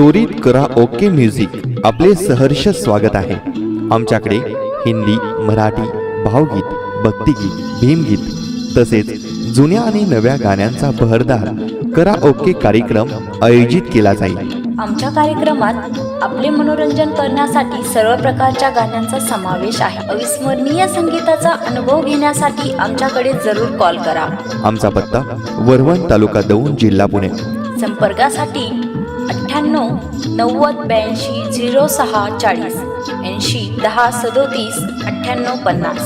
चोरीत करा okay music आपले सहर्ष स्वागत आहे। आमच्याकडे हिंदी, मराठी, भावगीत, भक्तिगीत, भीमगीत तसेच जुन्या आणि नव्या गाण्यांचा बहरदार करा ओके कार्यक्रम आयोजित केला जाईल। आमच्या कार्यक्रमात आपले मनोरंजन करण्यासाठी सर्व प्रकारच्या गाण्यांचा समावेश आहे। अविस्मरणीय संगीताचा अनुभव घेण्यासाठी आमच्याकडे जरूर कॉल करा। आमचा पत्ता वरवण, तालुका दौंड, जिल्हा पुणे। संपर्कासाठी 98 90 82 06 40 80 10 37 98 50।